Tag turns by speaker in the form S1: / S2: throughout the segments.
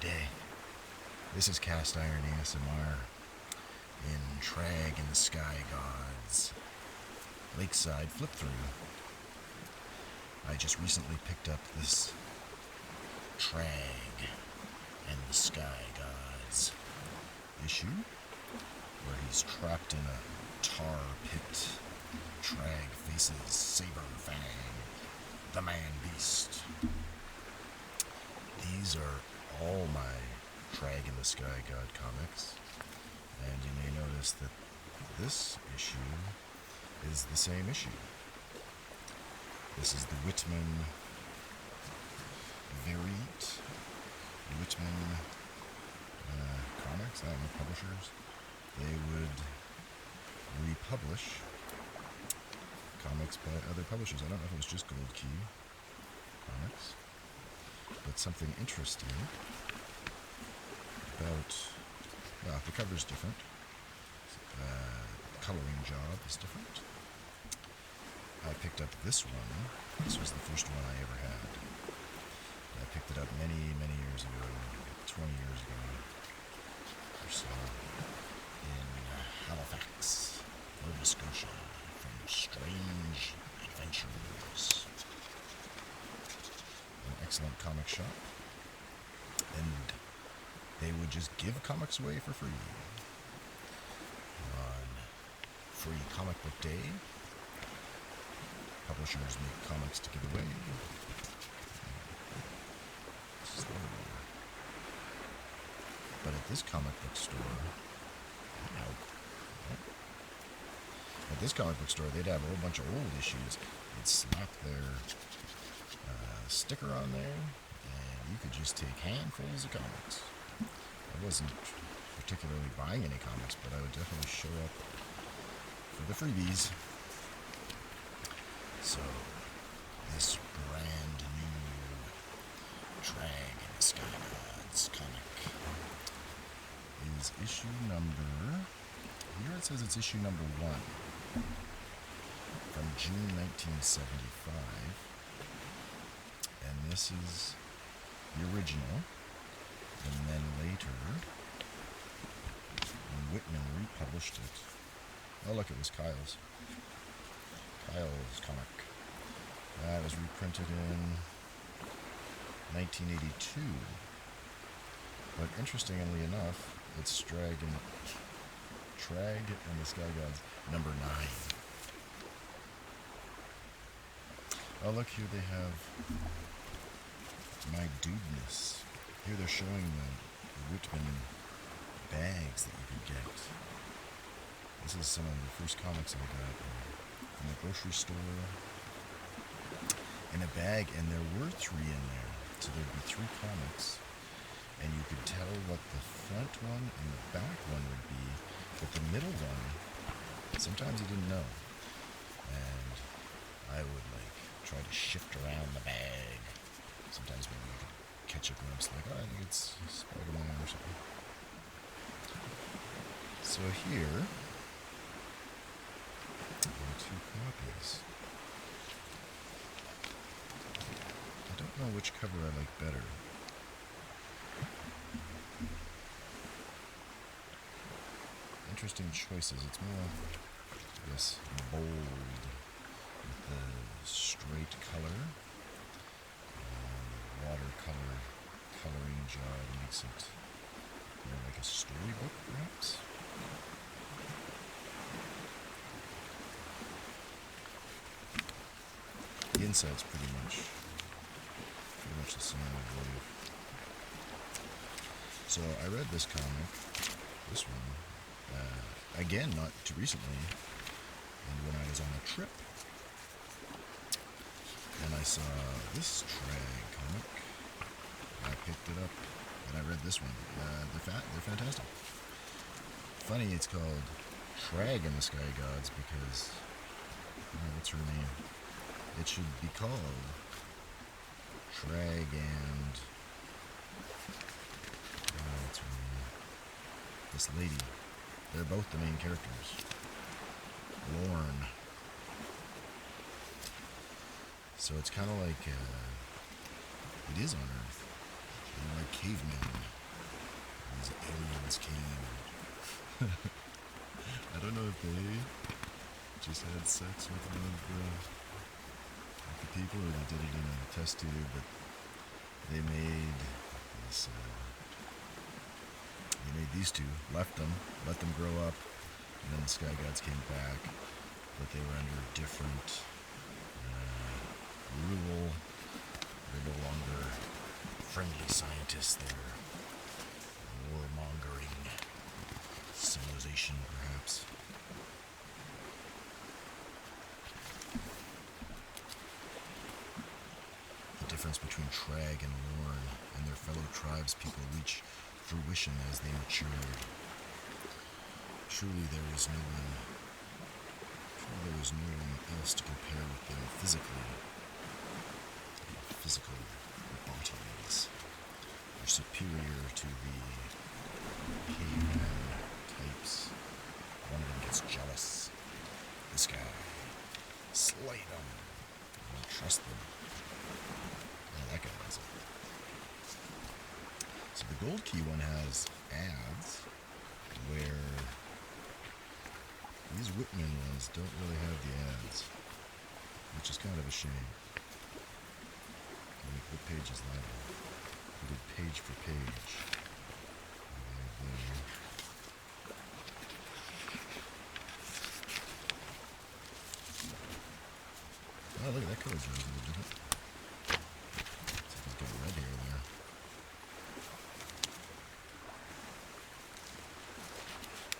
S1: day. This is Cast Iron ASMR in Tragg and the Sky Gods Lakeside flip through. I just recently picked up this Tragg and the Sky Gods issue where he's trapped in a tar pit. Tragg faces Saber Fang, the man-beast. These are all my Tragg and the Sky God comics, and you may notice that this issue is the same issue. This is the Whitman variant. Whitman comics, I don't know, publishers. They would republish comics by other publishers. I don't know if it was just Gold Key Comics, but something interesting about, well, the cover's different. The coloring job is different. I picked up this one. This was the first one I ever had. I picked it up many, many years ago, 20 years ago or so, in Halifax, Nova Scotia, from Strange Adventures. An excellent comic shop. And they would just give comics away for free. On Free Comic Book Day, publishers make comics to give away. But at this comic book store, they'd have a whole bunch of old issues. They'd slap their sticker on there, and you could just take handfuls of comics. I wasn't particularly buying any comics, but I would definitely show up for the freebies. So, this brand new Tragg and the Sky Gods comic is issue number, here it says it's issue number 1 from June 1975, and this is the original, and then later when Whitman republished it, oh look, it was Kyle's comic. That was reprinted in 1982. But interestingly enough, it's Tragg and the Sky Gods number 9. Oh look, here they have My Dudeness. Here they're showing the Whitman bags that you could get. This is some of the first comics I got from the grocery store in a bag, and there were 3 in there, so there'd be 3 comics, and you could tell what the front one and the back one would be, but the middle one, sometimes you didn't know, and I would try to shift around the bag. Sometimes maybe you could catch a glimpse, like, oh, I think it's Spider-Man or something. So here, 2 copies. I don't know which cover I like better. Interesting choices. It's more, I guess, bold with the straight color. Watercolor coloring job makes it more like a storybook, perhaps. The inside's pretty much the same, I believe. So I read this comic, this one, again, not too recently, and when I was on a trip, and I saw this Tragg comic, I picked it up, and I read this one. They're fantastic. Funny, it's called Tragg and the Sky Gods because, what's her name? It should be called Tragg and, what's her name? This lady. They're both the main characters. Lorne. So it's kind of like, it is on Earth. They were like cavemen. These aliens came. I don't know if they just had sex with one of the people, or they did it in a test tube, but they made this. They made these two, left them, let them grow up, and then the Sky Gods came back, but they were under different rule. They're no longer friendly scientists. They're warmongering civilization, perhaps. The difference between Tragg and Lorne and their fellow tribespeople reach fruition as they matured. Truly there was no one else to compare with them physically. Physical bodies are superior to the caveman types. One of them gets jealous. This guy, slay them. I don't trust them. Oh, that guy does it. So the Gold Key one has ads where these Whitman ones don't really have the ads, which is kind of a shame. Like, what page is that on? We did page for page. Oh, look at that color job. Looks like he's got red hair there.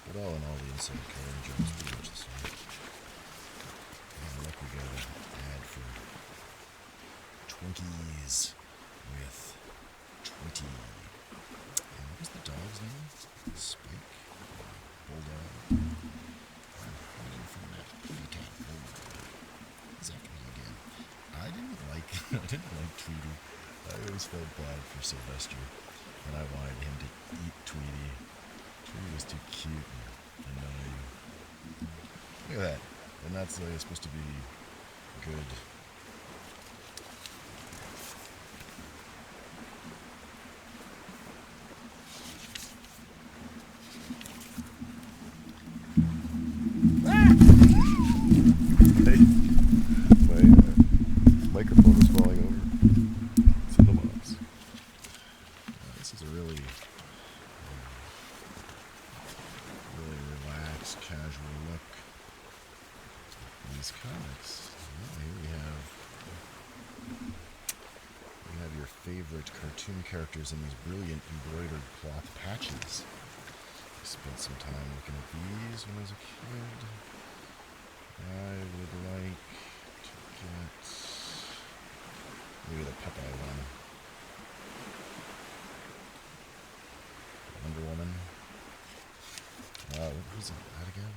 S1: But all in all, the inside color job is pretty much the same. And look, we got an ad for Twinkies with 20. And what was the dog's name? Spike? Bulldog? I'm hiding from that cat bulldog. He's after me again. I didn't like Tweety. I always felt bad for Sylvester, and I wanted him to eat Tweety. Tweety was too cute and annoying. Look at that. And that's supposed to be good. My microphone is falling over. It's in the box. This is a really relaxed, casual look. These comics. Well, here we have your favorite cartoon characters in these brilliant embroidered cloth patches. I spent some time looking at these when I was a kid. I would like to get maybe the Popeye one. Wonder Woman. Who's that again?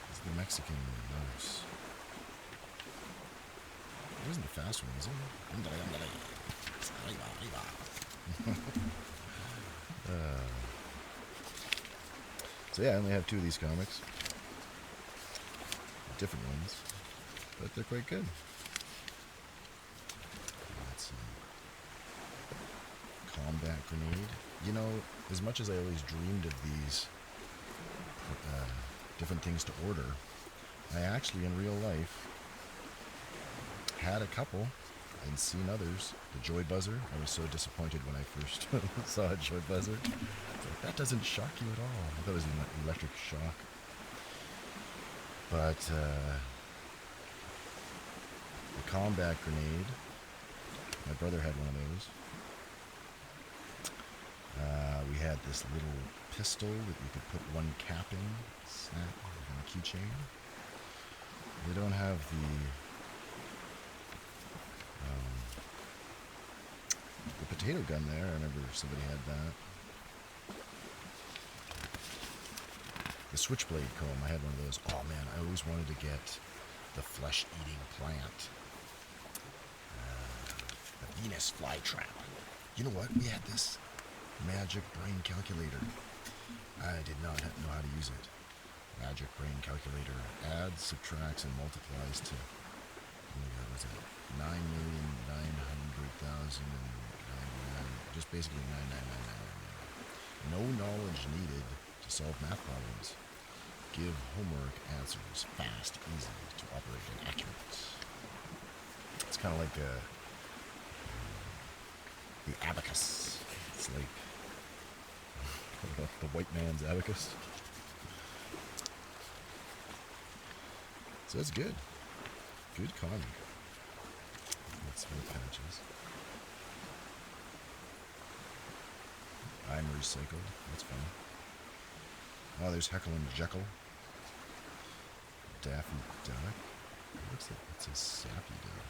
S1: It's the Mexican nurse. It wasn't the fast one, is it? So yeah, I only have 2 of these comics. Different ones. But they're quite good. That's Combat Grenade. You know, as much as I always dreamed of these different things to order, I actually in real life had a couple and seen others. The Joy Buzzer. I was so disappointed when I first saw a Joy Buzzer. Like, that doesn't shock you at all. I thought it was an electric shock. But the Combat Grenade, my brother had one of those. We had this little pistol that you could put one cap in, snap, on a keychain. They don't have the potato gun there. I remember somebody had that. The Switchblade comb, I had one of those. Oh man, I always wanted to get the flesh-eating plant. The Venus flytrap. You know what? We had this magic brain calculator. I did not know how to use it. Magic brain calculator adds, subtracts, and multiplies to, oh my god, was it 9,900,000 just basically 99999. No knowledge needed to solve math problems. Give homework answers fast, easy to operate, and accurate. It's kind of like the abacus. It's like the white man's abacus. So it's good. Good comic. Let's see patches. I'm recycled. That's fun. Oh, there's Heckle and Jekyll. Daffy Duck. It looks like it's a sappy duck.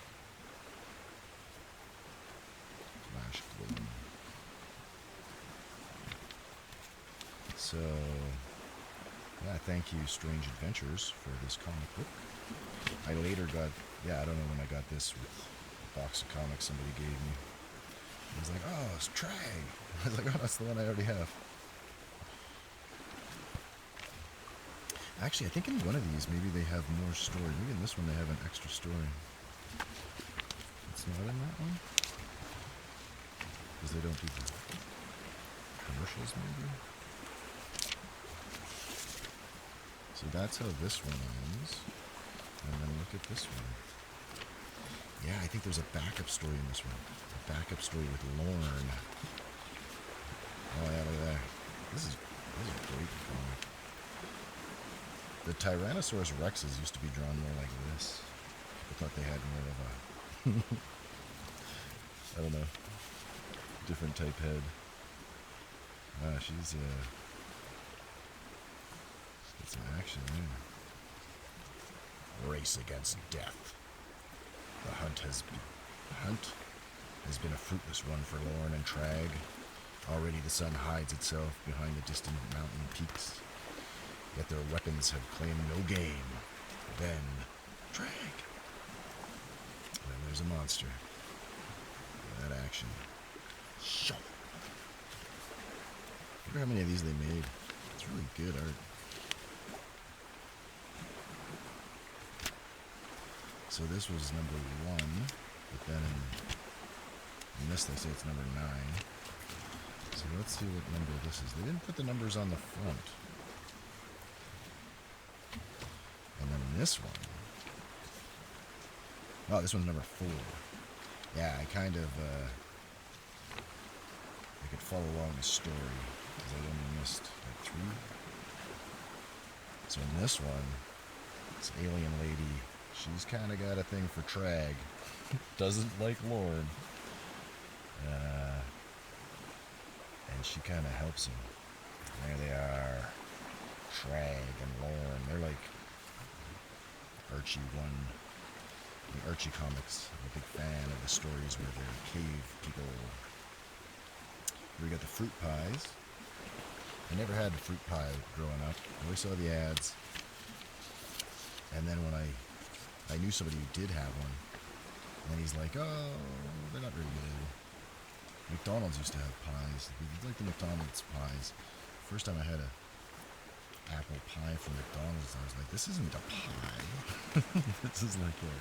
S1: Flash Gloom. So, yeah, thank you, Strange Adventures, for this comic book. I later got, I don't know when I got this with a box of comics somebody gave me. I was like, oh, it's Tragg. I was like, oh, that's the one I already have. Actually, I think in one of these, maybe they have more story. Maybe in this one they have an extra story. It's not in that one? Because they don't do the commercials, maybe? So that's how this one ends. And then look at this one. Yeah, I think there's a backup story in this one. A backup story with Lorne. Oh yeah, look at that. This is great comic. The Tyrannosaurus Rexes used to be drawn more like this. I thought they had more of a I don't know, different type head. She's got some action there. Race against death. The hunt has been a fruitless one for Lorne and Tragg. Already the sun hides itself behind the distant mountain peaks. Yet their weapons have claimed no game. Then, Tragg. And then there's a monster. That action. Show. I wonder how many of these they made. It's really good art. So this was number 1, but then in this they say it's number 9. So let's see what number this is. They didn't put the numbers on the front. And then this one. Oh, this one's number 4. Yeah, I kind of, I could follow along the story, because I only missed, like, 3. So in this one, this alien lady, she's kind of got a thing for Tragg. Doesn't like Lorne. And she kind of helps him. There they are. Tragg and Lorne. They're like Archie 1. The Archie comics. I'm a big fan of the stories where they're cave people. We got the fruit pies. I never had a fruit pie growing up. I always saw the ads. And then when I knew somebody who did have one, and he's like, oh, they're not very good. McDonald's used to have pies. It's like the McDonald's pies. First time I had a apple pie from McDonald's, I was like, this isn't a pie. This is like a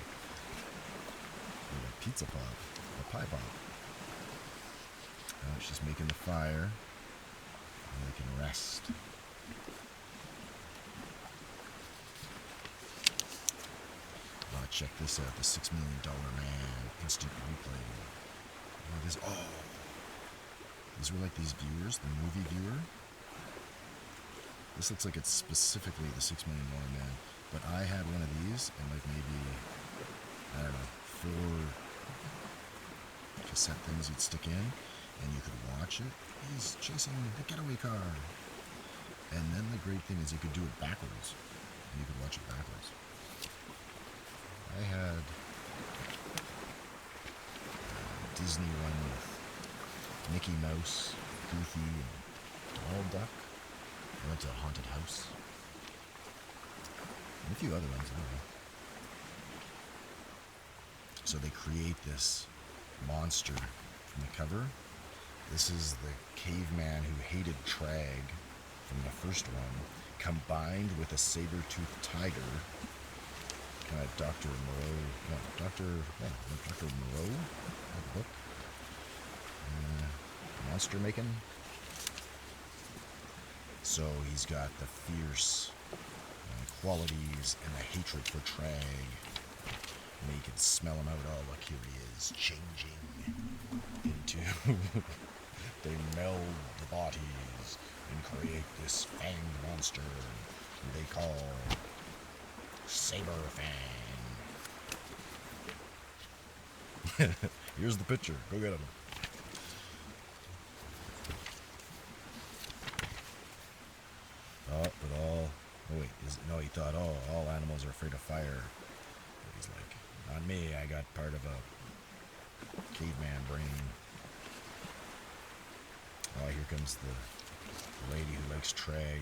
S1: pizza pop, a pie pop. She's making the fire, and they can rest. Check this out, the $6 Million Man instant replay. These were like these viewers, the movie viewer. This looks like it's specifically the $6 Million Man, but I had one of these and like maybe, I don't know, 4 cassette things you'd stick in and you could watch it. He's chasing the getaway car. And then the great thing is you could do it backwards and you could watch it backwards. I had Disney one with Mickey Mouse, Goofy, and Donald Duck. I went to a haunted house. And a few other ones, I don't know. So they create this monster from the cover. This is the caveman who hated Tragg from the first one, combined with a saber-toothed tiger. Kind of Dr. Moreau, that book. monster making. So he's got the fierce qualities and the hatred for Tragg. And you can smell him out. Oh, look, here he is, changing into... They meld the bodies and create this fanged monster they call Saber Fang. Here's the picture. Go get him. Oh, but all... Oh, wait. No, he thought, oh, all animals are afraid of fire. But he's like, not me. I got part of a caveman brain. Oh, here comes the lady who likes Tragg.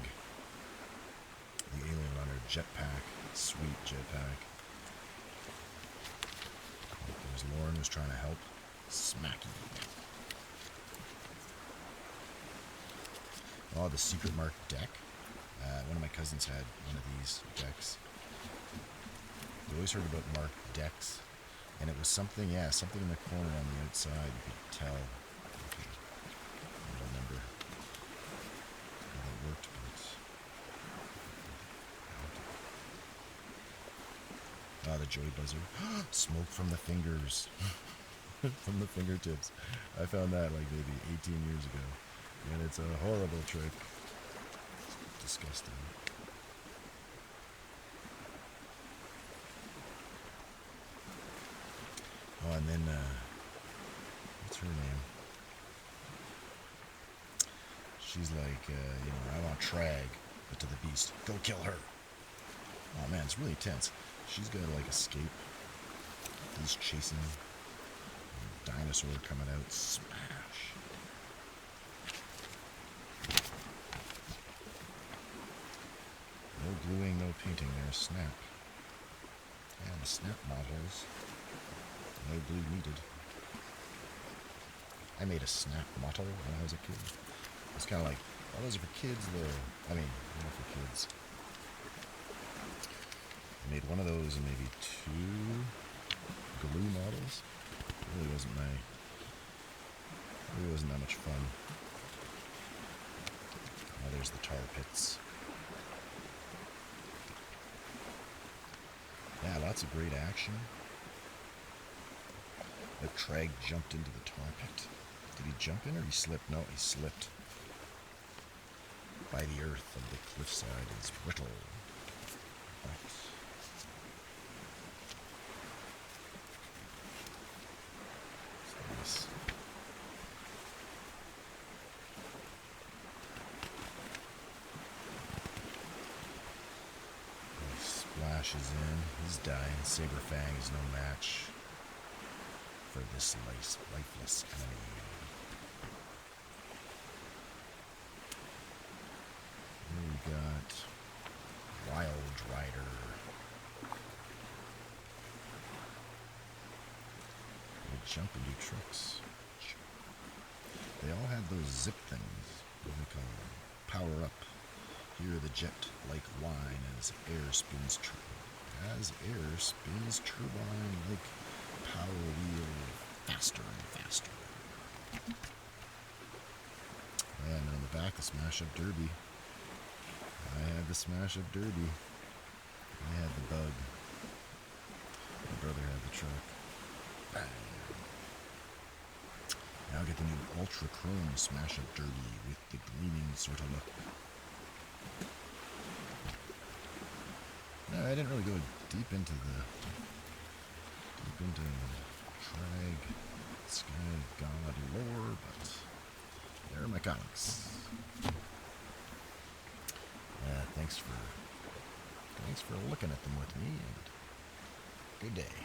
S1: The alien on her jetpack. Sweet jetpack. Oh, there's Lauren who's trying to help. Smacky. Oh, the secret mark deck. One of my cousins had one of these decks. We always heard about marked decks. And it was something, something in the corner on the outside you could tell. Worked, but the joy buzzer. Smoke from the fingers. From the fingertips. I found that like maybe 18 years ago. And it's a horrible trick. It's disgusting. Oh, and then, what's her name? She's like, I want Tragg, but to the beast. Go kill her. Oh man, it's really tense. She's got to like escape. He's chasing. Dinosaur coming out. Smash. No gluing, no painting there. Snap. And the snap models. No glue needed. I made a snap model when I was a kid. It's kind of like, oh, those are for kids, though. I mean, for kids. I made one of those and maybe 2 glue models. It really wasn't that much fun. Oh, there's the tar pits. Yeah, lots of great action. But Tragg jumped into the tar pit. Did he jump in or he slipped? No, he slipped. By the earth of the cliffside is brittle. But it's nice. He splashes in. He's dying. Saberfang is no match for this lifeless enemy. We got Wild Rider. They jump into trucks. They all had those zip things. What do they call them? Power up. Here the jet like wine as air spins turbine like power wheel faster and faster. And on the back, the Smash Up Derby. I had the Smash Up Derby. I had the bug. My brother had the truck. Bang. Now get the new Ultra Chrome Smash Up Derby with the gleaming sort of look. No, I didn't really go deep into Tragg Sky God lore, but there are my comics. Thanks for looking at them with me, and good day.